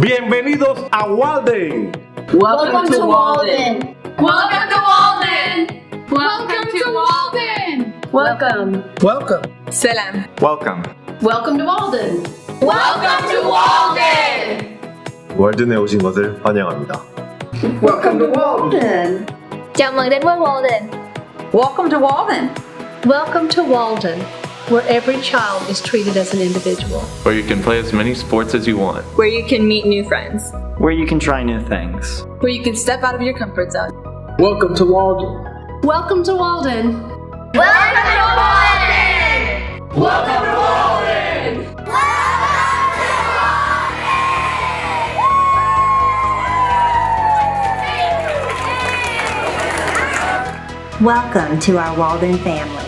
Bienvenidos a Walden. Welcome to Walden. Welcome to Walden. Welcome to Walden. Welcome. Welcome. Selam. Welcome. Welcome to Walden. Welcome to Walden. 월든에 오신 것을 환영합니다. Welcome to Walden. Chào mừng đến với Walden. Welcome to Walden. Welcome to Walden, where every child is treated as an individual. Where you can play as many sports as you want. Where you can meet new friends. Where you can try new things. Where you can step out of your comfort zone. Welcome to Walden. Welcome to Walden. Welcome to Walden. Welcome to Walden. Welcome to our Walden family.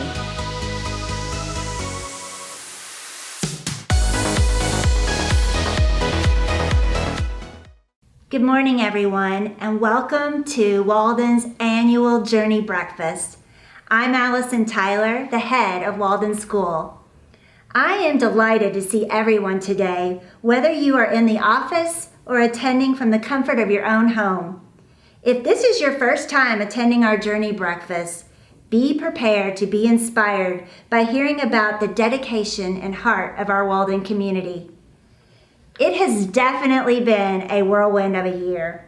Good morning, everyone, and welcome to Walden's annual Journey Breakfast. I'm Allison Tyler, the head of Walden School. I am delighted to see everyone today, whether you are in the office or attending from the comfort of your own home. If this is your first time attending our Journey Breakfast, be prepared to be inspired by hearing about the dedication and heart of our Walden community. It has definitely been a whirlwind of a year.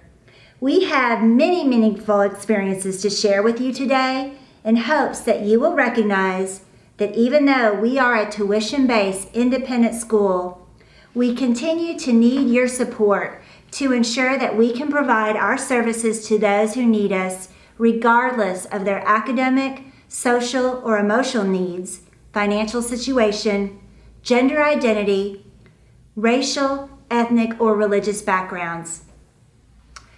We have many meaningful experiences to share with you today in hopes that you will recognize that even though we are a tuition-based independent school, we continue to need your support to ensure that we can provide our services to those who need us, regardless of their academic, social, or emotional needs, financial situation, gender identity, racial, ethnic, or religious backgrounds.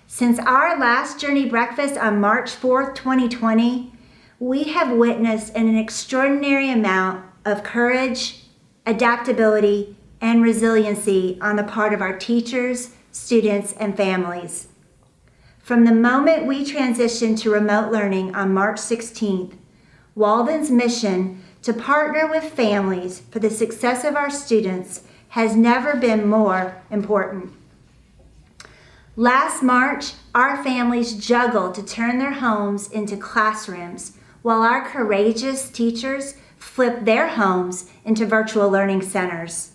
Since our last Journey Breakfast on March 4th, 2020, we have witnessed an extraordinary amount of courage, adaptability, and resiliency on the part of our teachers, students, and families. From the moment we transitioned to remote learning on March 16th, Walden's mission to partner with families for the success of our students has never been more important. Last March, our families juggled to turn their homes into classrooms, while our courageous teachers flipped their homes into virtual learning centers.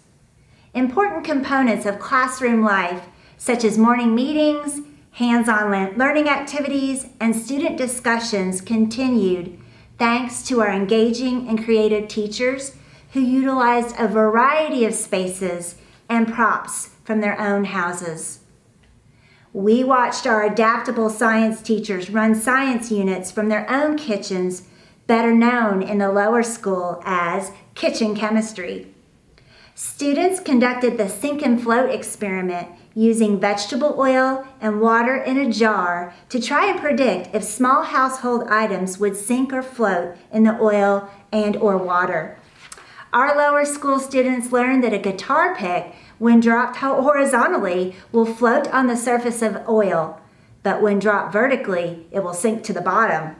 Important components of classroom life, such as morning meetings, hands-on learning activities, and student discussions continued thanks to our engaging and creative teachers who utilized a variety of spaces and props from their own houses. We watched our adaptable science teachers run science units from their own kitchens, better known in the lower school as kitchen chemistry. Students conducted the sink and float experiment using vegetable oil and water in a jar to try and predict if small household items would sink or float in the oil and or water. Our lower school students learned that a guitar pick, when dropped horizontally, will float on the surface of oil, but when dropped vertically, it will sink to the bottom.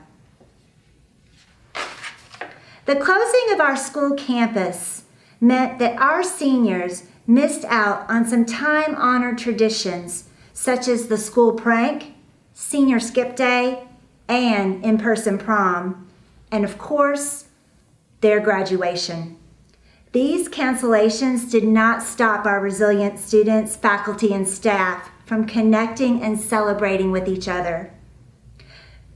The closing of our school campus meant that our seniors missed out on some time-honored traditions such as the school prank, senior skip day, and in-person prom, and of course, their graduation. These cancellations did not stop our resilient students, faculty, and staff from connecting and celebrating with each other.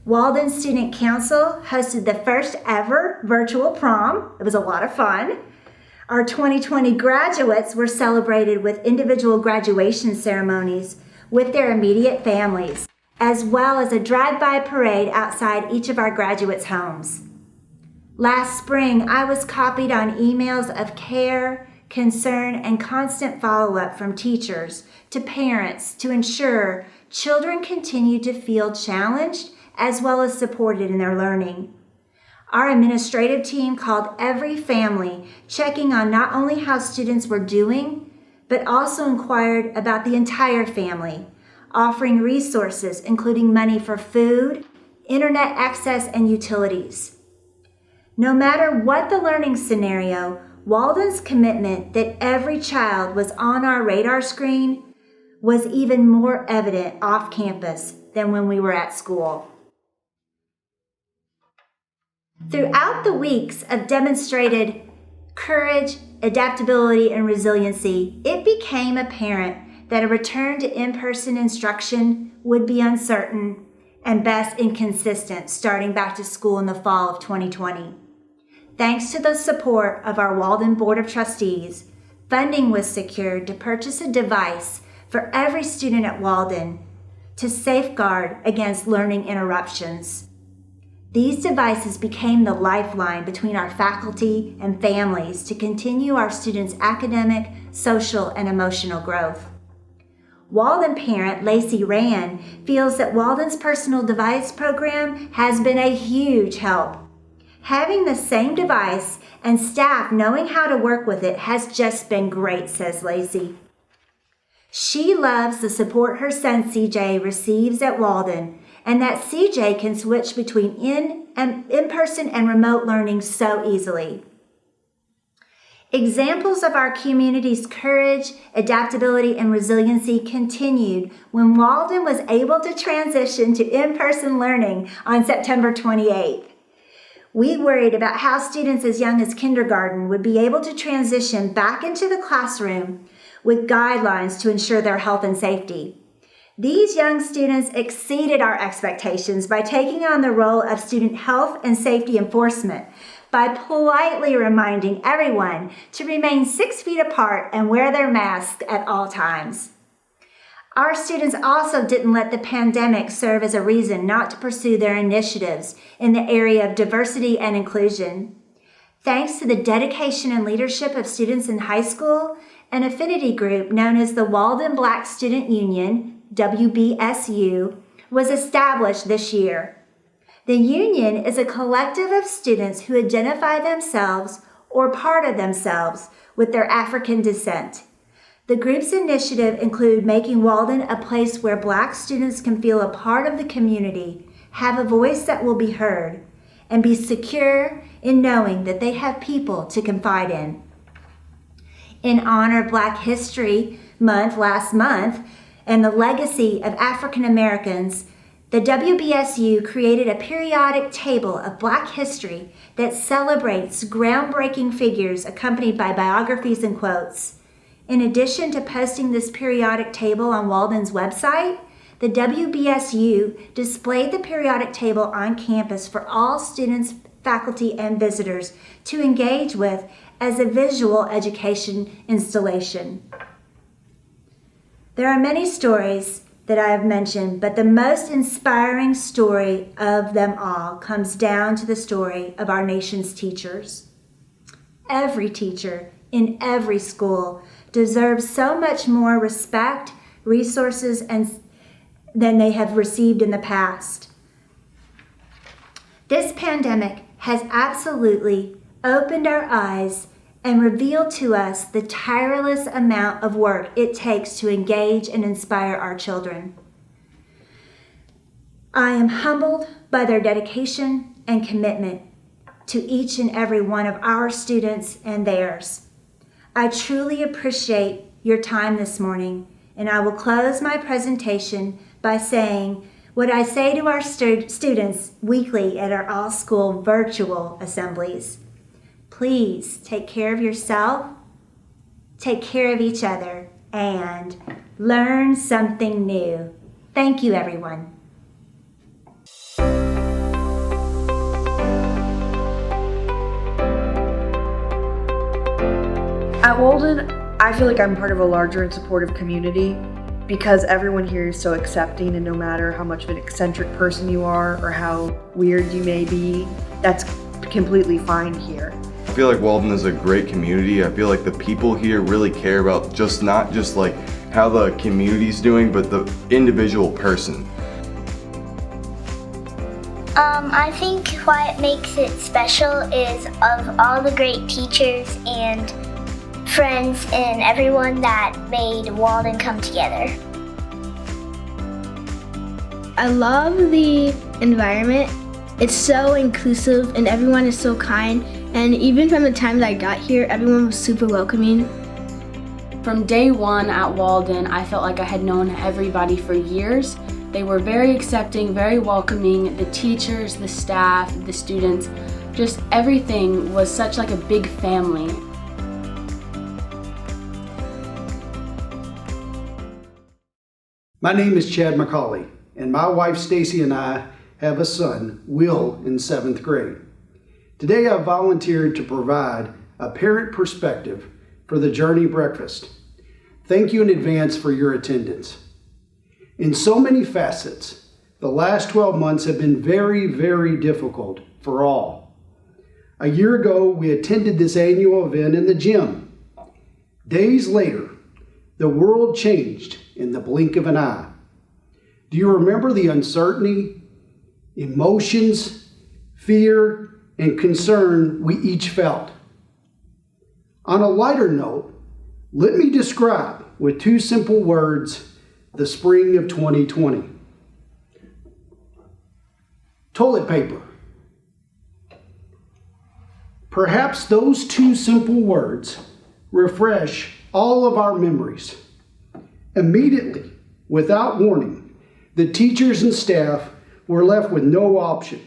Walden Student Council hosted the first ever virtual prom. It was a lot of fun. Our 2020 graduates were celebrated with individual graduation ceremonies with their immediate families, as well as a drive-by parade outside each of our graduates' homes. Last spring, I was copied on emails of care, concern, and constant follow-up from teachers to parents to ensure children continue to feel challenged as well as supported in their learning. Our administrative team called every family, checking on not only how students were doing, but also inquired about the entire family, offering resources including money for food, internet access, and utilities. No matter what the learning scenario, Walden's commitment that every child was on our radar screen was even more evident off campus than when we were at school. Throughout the weeks of demonstrated courage, adaptability, and resiliency, it became apparent that a return to in-person instruction would be uncertain and best inconsistent starting back to school in the fall of 2020. Thanks to the support of our Walden Board of Trustees, funding was secured to purchase a device for every student at Walden to safeguard against learning interruptions. These devices became the lifeline between our faculty and families to continue our students' academic, social, and emotional growth. Walden parent Lacey Rand feels that Walden's personal device program has been a huge help. Having the same device and staff knowing how to work with it has just been great, says Lacey. She loves the support her son CJ receives at Walden, and that CJ can switch between in-person and remote learning so easily. Examples of our community's courage, adaptability, and resiliency continued when Walden was able to transition to in-person learning on September 28th. We worried about how students as young as kindergarten would be able to transition back into the classroom with guidelines to ensure their health and safety. These young students exceeded our expectations by taking on the role of student health and safety enforcement by politely reminding everyone to remain 6 feet apart and wear their masks at all times. Our students also didn't let the pandemic serve as a reason not to pursue their initiatives in the area of diversity and inclusion. Thanks to the dedication and leadership of students in high school, an affinity group known as the Walden Black Student Union, WBSU, was established this year. The union is a collective of students who identify themselves or part of themselves with their African descent. The group's initiative include making Walden a place where Black students can feel a part of the community, have a voice that will be heard, and be secure in knowing that they have people to confide in. In honor of Black History Month last month and the legacy of African Americans, the WBSU created a periodic table of Black history that celebrates groundbreaking figures accompanied by biographies and quotes. In addition to posting this periodic table on Walden's website, the WBSU displayed the periodic table on campus for all students, faculty, and visitors to engage with as a visual education installation. There are many stories that I have mentioned, but the most inspiring story of them all comes down to the story of our nation's teachers. Every teacher in every school deserves so much more respect, resources, than they have received in the past. This pandemic has absolutely opened our eyes and revealed to us the tireless amount of work it takes to engage and inspire our children. I am humbled by their dedication and commitment to each and every one of our students and theirs. I truly appreciate your time this morning, and I will close my presentation by saying what I say to our students weekly at our all-school virtual assemblies. Please take care of yourself, take care of each other, and learn something new. Thank you, everyone. At Walden, I feel like I'm part of a larger and supportive community because everyone here is so accepting, and no matter how much of an eccentric person you are or how weird you may be, that's completely fine here. I feel like Walden is a great community. I feel like the people here really care about not just like how the community's doing, but the individual person. I think what makes it special is of all the great teachers and friends and everyone that made Walden come together. I love the environment. It's so inclusive and everyone is so kind, and even from the time that I got here, everyone was super welcoming. From day one at Walden, I felt like I had known everybody for years. They were very accepting, very welcoming. The teachers, the staff, the students, just everything was such like a big family. My name is Chad McCauley, and my wife Stacy and I have a son, Will, in 7th grade. Today I volunteered to provide a parent perspective for the Journey Breakfast. Thank you in advance for your attendance. In so many facets, the last 12 months have been very, very difficult for all. A year ago, we attended this annual event in the gym. Days later, the world changed in the blink of an eye. Do you remember the uncertainty, emotions, fear, and concern we each felt? On a lighter note, let me describe with 2 simple words the spring of 2020. Toilet paper. Perhaps those 2 simple words refresh all of our memories. Immediately, without warning, the teachers and staff were left with no option.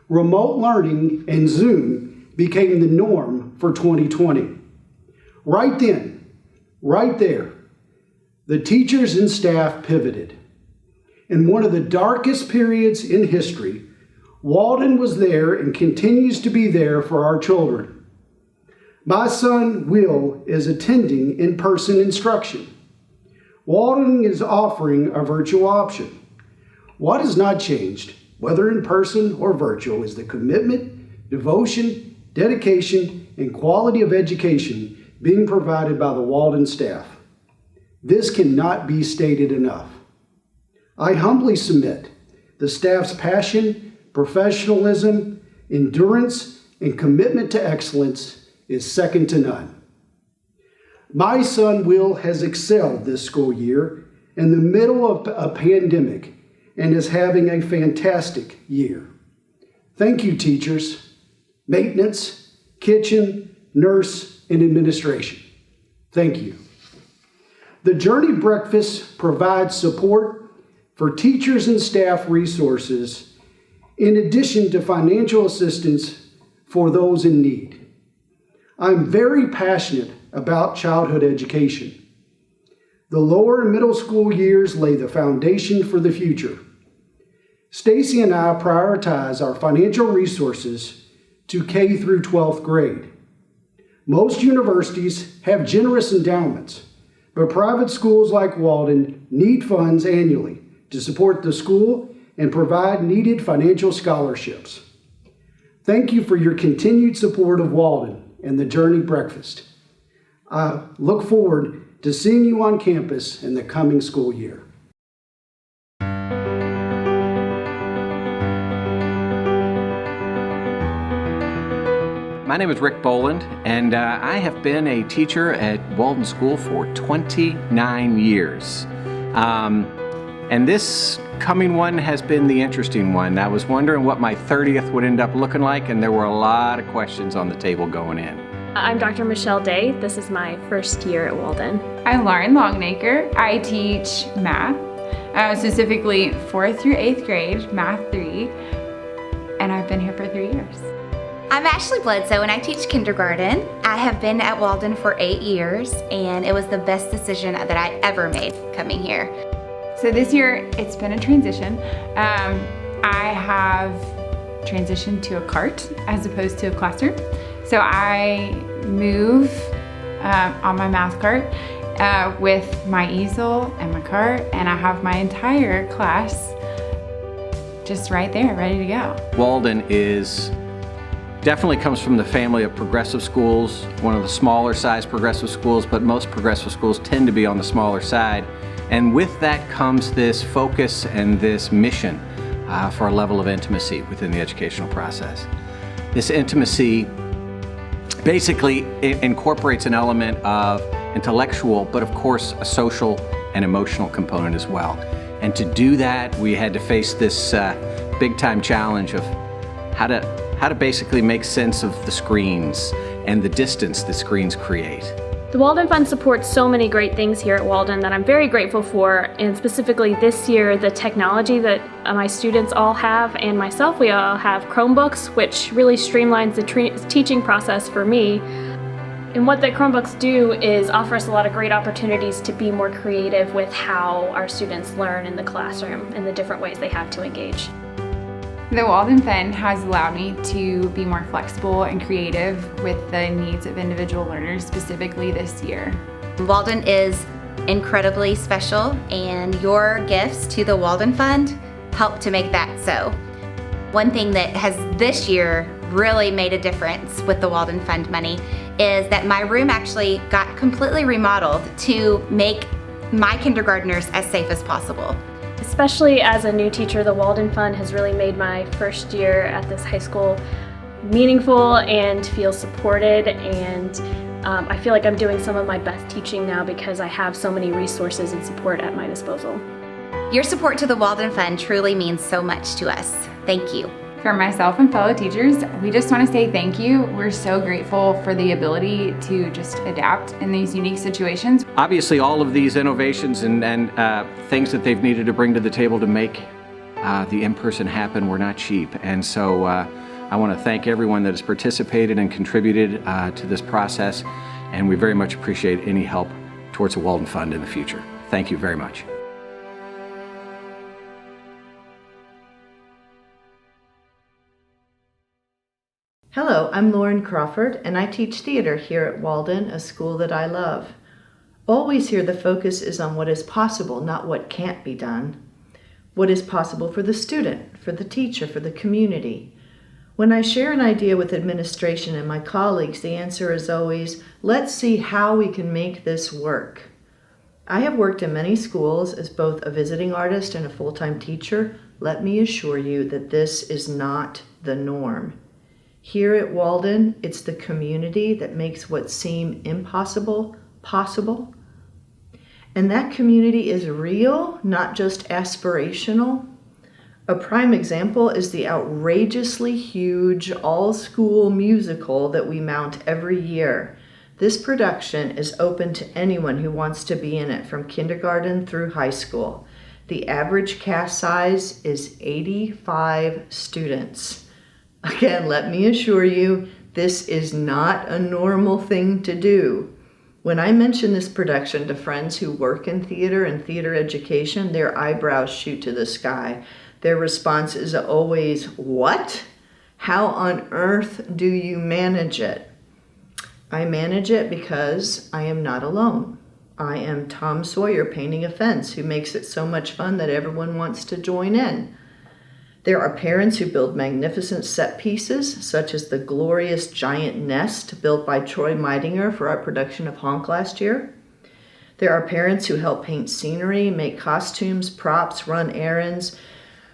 Remote learning and Zoom became the norm for 2020. Right then, right there, the teachers and staff pivoted. In one of the darkest periods in history, Walden was there and continues to be there for our children. My son, Will, is attending in-person instruction. Walden is offering a virtual option. What has not changed, whether in person or virtual, is the commitment, devotion, dedication, and quality of education being provided by the Walden staff. This cannot be stated enough. I humbly submit the staff's passion, professionalism, endurance, and commitment to excellence is second to none. My son, Will, has excelled this school year in the middle of a pandemic and is having a fantastic year. Thank you, teachers, maintenance, kitchen, nurse, and administration. Thank you. The Journey Breakfast provides support for teachers and staff resources in addition to financial assistance for those in need. I'm very passionate about childhood education. The lower and middle school years lay the foundation for the future. Stacy and I prioritize our financial resources to K through 12th grade. Most universities have generous endowments, but private schools like Walden need funds annually to support the school and provide needed financial scholarships. Thank you for your continued support of Walden and the Journey Breakfast. I look forward to seeing you on campus in the coming school year. My name is Rick Boland, and I have been a teacher at Walden School for 29 years. And this coming one has been the interesting one. I was wondering what my 30th would end up looking like, and there were a lot of questions on the table going in. I'm Dr. Michelle Day. This is my first year at Walden. I'm Lauren Longnaker. I teach math, specifically 4th through 8th grade, Math 3, and I've been here for 3 years. I'm Ashley Bledsoe and I teach kindergarten. I have been at Walden for 8 years and it was the best decision that I ever made coming here. So this year it's been a transition. I have transitioned to a cart as opposed to a classroom. So I move on my math cart with my easel and my cart, and I have my entire class just right there, ready to go. Walden definitely comes from the family of progressive schools, one of the smaller size progressive schools, but most progressive schools tend to be on the smaller side. And with that comes this focus and this mission for a level of intimacy within the educational process. This intimacy basically incorporates an element of intellectual, but of course a social and emotional component as well. And to do that, we had to face this big time challenge of how to basically make sense of the screens and the distance that screens create. The Walden Fund supports so many great things here at Walden that I'm very grateful for, and specifically this year, the technology that my students all have and myself, we all have Chromebooks, which really streamlines the teaching process for me. And what the Chromebooks do is offer us a lot of great opportunities to be more creative with how our students learn in the classroom and the different ways they have to engage. The Walden Fund has allowed me to be more flexible and creative with the needs of individual learners, specifically this year. Walden is incredibly special, and your gifts to the Walden Fund help to make that so. One thing that has this year really made a difference with the Walden Fund money is that my room actually got completely remodeled to make my kindergartners as safe as possible. Especially as a new teacher, the Walden Fund has really made my first year at this high school meaningful and feel supported, and I feel like I'm doing some of my best teaching now because I have so many resources and support at my disposal. Your support to the Walden Fund truly means so much to us. Thank you. For myself and fellow teachers, we just want to say thank you. We're so grateful for the ability to just adapt in these unique situations. Obviously, all of these innovations and things that they've needed to bring to the table to make the in-person happen were not cheap. And so I want to thank everyone that has participated and contributed to this process, and we very much appreciate any help towards the Walden Fund in the future. Thank you very much. Hello, I'm Lauren Crawford, and I teach theater here at Walden, a school that I love. Always here the focus is on what is possible, not what can't be done. What is possible for the student, for the teacher, for the community. When I share an idea with administration and my colleagues, the answer is always, let's see how we can make this work. I have worked in many schools as both a visiting artist and a full-time teacher. Let me assure you that this is not the norm. Here at Walden, it's the community that makes what seem impossible possible. And that community is real, not just aspirational. A prime example is the outrageously huge all-school musical that we mount every year. This production is open to anyone who wants to be in it, from kindergarten through high school. The average cast size is 85 students. Again, let me assure you, this is not a normal thing to do. When I mention this production to friends who work in theater and theater education, their eyebrows shoot to the sky. Their response is always, "What? How on earth do you manage it?" I manage it because I am not alone. I am Tom Sawyer painting a fence who makes it so much fun that everyone wants to join in. There are parents who build magnificent set pieces, such as the glorious giant nest built by Troy Meidinger for our production of Honk last year. There are parents who help paint scenery, make costumes, props, run errands,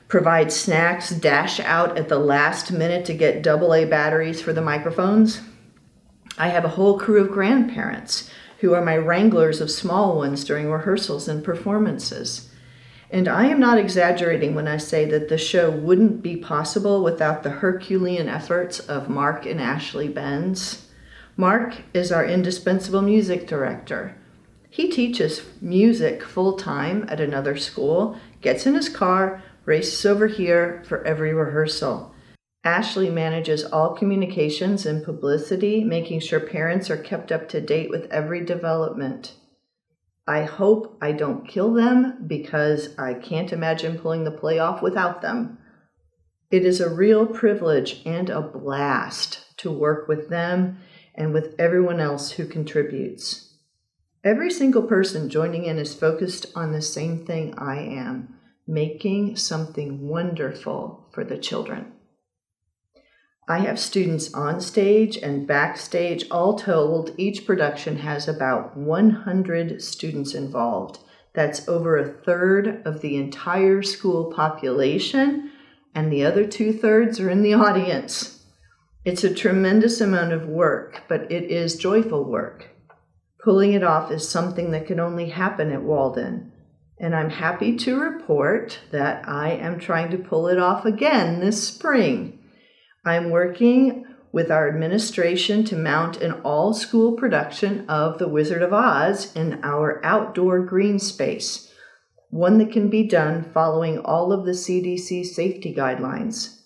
provide snacks, dash out at the last minute to get AA batteries for the microphones. I have a whole crew of grandparents who are my wranglers of small ones during rehearsals and performances. And I am not exaggerating when I say that the show wouldn't be possible without the Herculean efforts of Mark and Ashley Benz. Mark is our indispensable music director. He teaches music full-time at another school, gets in his car, races over here for every rehearsal. Ashley manages all communications and publicity, making sure parents are kept up to date with every development. I hope I don't kill them because I can't imagine pulling the play off without them. It is a real privilege and a blast to work with them and with everyone else who contributes. Every single person joining in is focused on the same thing I am, making something wonderful for the children. I have students on stage and backstage. All told, each production has about 100 students involved. That's over a third of the entire school population, and the other 2/3 are in the audience. It's a tremendous amount of work, but it is joyful work. Pulling it off is something that can only happen at Walden, and I'm happy to report that I am trying to pull it off again this spring. I'm working with our administration to mount an all-school production of The Wizard of Oz in our outdoor green space, one that can be done following all of the CDC safety guidelines.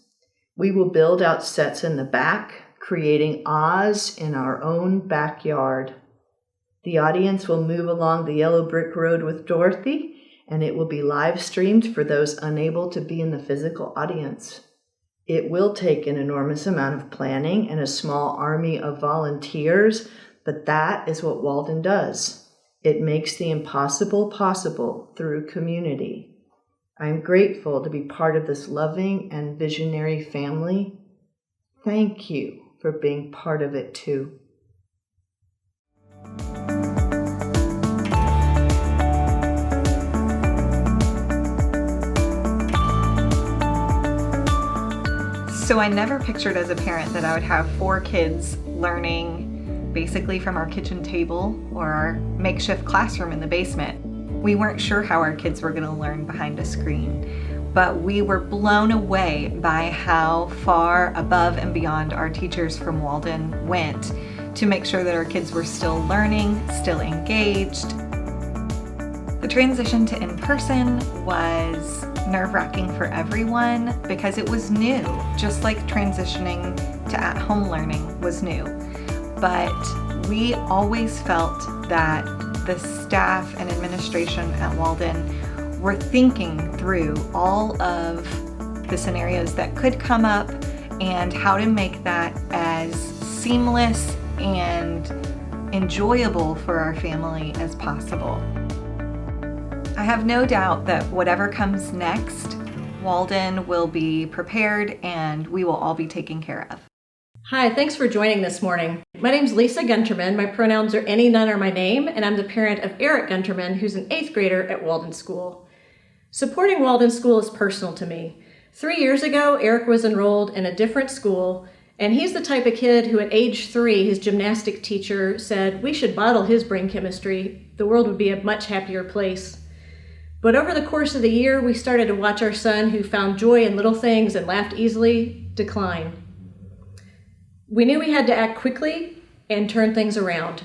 We will build out sets in the back, creating Oz in our own backyard. The audience will move along the yellow brick road with Dorothy, and it will be live streamed for those unable to be in the physical audience. It will take an enormous amount of planning and a small army of volunteers, but that is what Walden does. It makes the impossible possible through community. I'm grateful to be part of this loving and visionary family. Thank you for being part of it too. So I never pictured as a parent that I would have 4 kids learning basically from our kitchen table or our makeshift classroom in the basement. We weren't sure how our kids were going to learn behind a screen, but we were blown away by how far above and beyond our teachers from Walden went to make sure that our kids were still learning, still engaged. The transition to in-person was nerve-wracking for everyone because it was new, just like transitioning to at-home learning was new. But we always felt that the staff and administration at Walden were thinking through all of the scenarios that could come up and how to make that as seamless and enjoyable for our family as possible. I have no doubt that whatever comes next, Walden will be prepared and we will all be taken care of. Hi, thanks for joining this morning. My name's Lisa Gunterman. My pronouns are any, none, or my name, and I'm the parent of Eric Gunterman, who's an 8th grader at Walden School. Supporting Walden School is personal to me. 3 years ago, Eric was enrolled in a different school, and he's the type of kid who at age 3, his gymnastic teacher said, we should bottle his brain chemistry. The world would be a much happier place. But over the course of the year, we started to watch our son, who found joy in little things and laughed easily, decline. We knew we had to act quickly and turn things around.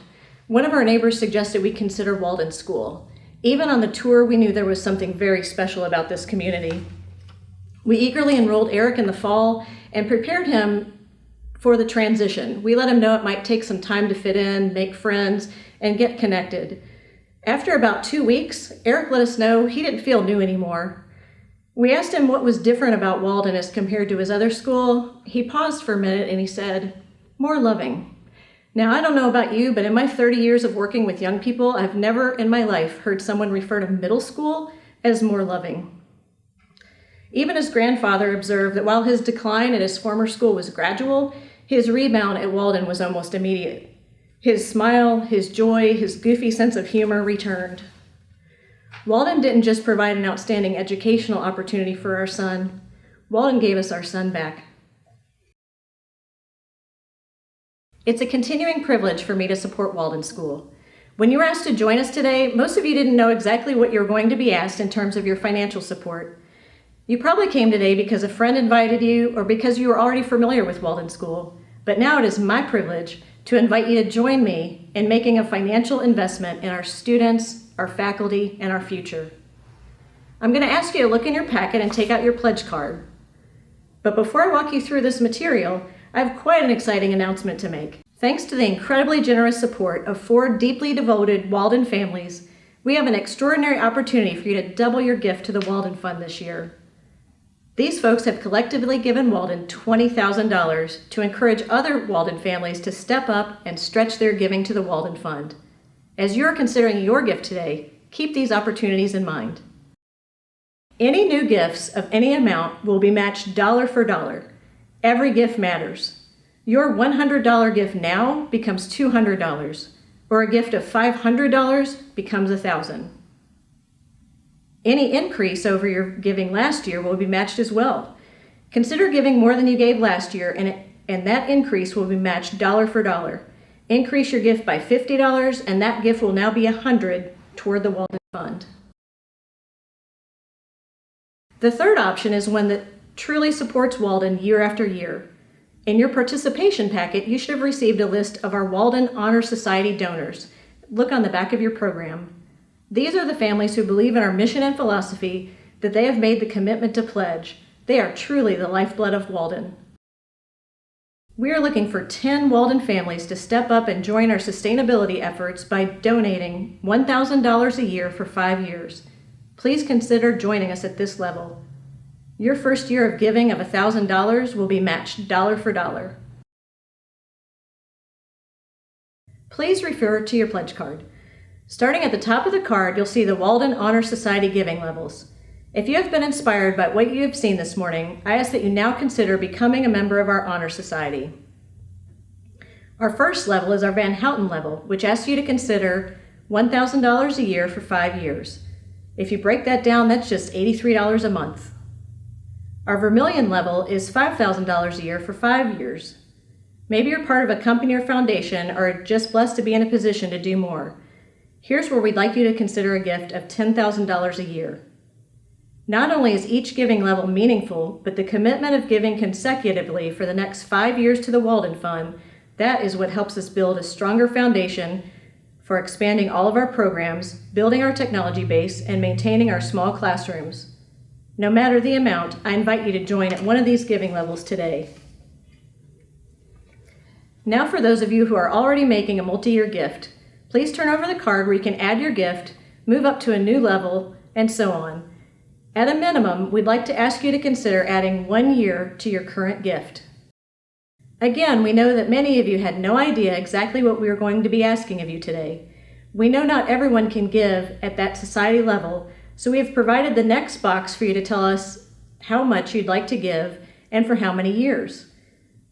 One of our neighbors suggested we consider Walden School. Even on the tour, we knew there was something very special about this community. We eagerly enrolled Eric in the fall and prepared him for the transition. We let him know it might take some time to fit in, make friends, and get connected. After about 2 weeks, Eric let us know he didn't feel new anymore. We asked him what was different about Walden as compared to his other school. He paused for a minute and he said, more loving. Now, I don't know about you, but in my 30 years of working with young people, I've never in my life heard someone refer to middle school as more loving. Even his grandfather observed that while his decline at his former school was gradual, his rebound at Walden was almost immediate. His smile, his joy, his goofy sense of humor returned. Walden didn't just provide an outstanding educational opportunity for our son. Walden gave us our son back. It's a continuing privilege for me to support Walden School. When you were asked to join us today, most of you didn't know exactly what you were going to be asked in terms of your financial support. You probably came today because a friend invited you or because you were already familiar with Walden School. But now it is my privilege to invite you to join me in making a financial investment in our students, our faculty, and our future. I'm going to ask you to look in your packet and take out your pledge card. But before I walk you through this material, I have quite an exciting announcement to make. Thanks to the incredibly generous support of 4 deeply devoted Walden families, we have an extraordinary opportunity for you to double your gift to the Walden Fund this year. These folks have collectively given Walden $20,000 to encourage other Walden families to step up and stretch their giving to the Walden Fund. As you're considering your gift today, keep these opportunities in mind. Any new gifts of any amount will be matched dollar for dollar. Every gift matters. Your $100 gift now becomes $200, or a gift of $500 becomes $1,000. Any increase over your giving last year will be matched as well. Consider giving more than you gave last year, and that increase will be matched dollar for dollar. Increase your gift by $50, and that gift will now be $100 toward the Walden Fund. The third option is one that truly supports Walden year after year. In your participation packet, you should have received a list of our Walden Honor Society donors. Look on the back of your program. These are the families who believe in our mission and philosophy, that they have made the commitment to pledge. They are truly the lifeblood of Walden. We are looking for 10 Walden families to step up and join our sustainability efforts by donating $1,000 a year for 5 years. Please consider joining us at this level. Your first year of giving of $1,000 will be matched dollar for dollar. Please refer to your pledge card. Starting at the top of the card, you'll see the Walden Honor Society giving levels. If you have been inspired by what you have seen this morning, I ask that you now consider becoming a member of our Honor Society. Our first level is our Van Houten level, which asks you to consider $1,000 a year for 5 years. If you break that down, that's just $83 a month. Our Vermilion level is $5,000 a year for 5 years. Maybe you're part of a company or foundation or are just blessed to be in a position to do more. Here's where we'd like you to consider a gift of $10,000 a year. Not only is each giving level meaningful, but the commitment of giving consecutively for the next 5 years to the Walden Fund, that is what helps us build a stronger foundation for expanding all of our programs, building our technology base, and maintaining our small classrooms. No matter the amount, I invite you to join at one of these giving levels today. Now for those of you who are already making a multi-year gift, please turn over the card where you can add your gift, move up to a new level, and so on. At a minimum, we'd like to ask you to consider adding 1 year to your current gift. Again, we know that many of you had no idea exactly what we were going to be asking of you today. We know not everyone can give at that society level, so we have provided the next box for you to tell us how much you'd like to give and for how many years.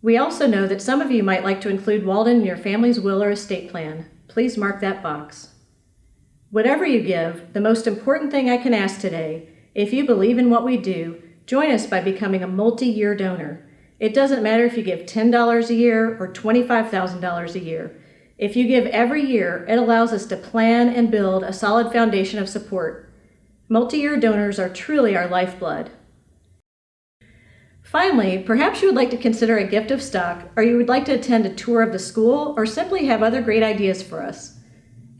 We also know that some of you might like to include Walden in your family's will or estate plan. Please mark that box. Whatever you give, the most important thing I can ask today, if you believe in what we do, join us by becoming a multi-year donor. It doesn't matter if you give $10 a year or $25,000 a year. If you give every year, it allows us to plan and build a solid foundation of support. Multi-year donors are truly our lifeblood. Finally, perhaps you would like to consider a gift of stock, or you would like to attend a tour of the school, or simply have other great ideas for us.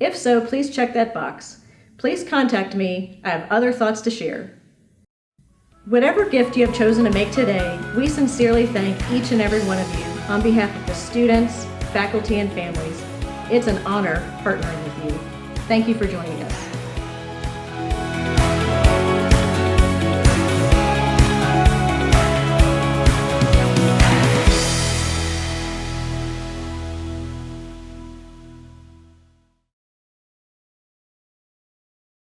If so, please check that box. Please contact me. I have other thoughts to share. Whatever gift you have chosen to make today, we sincerely thank each and every one of you on behalf of the students, faculty, and families. It's an honor partnering with you. Thank you for joining us.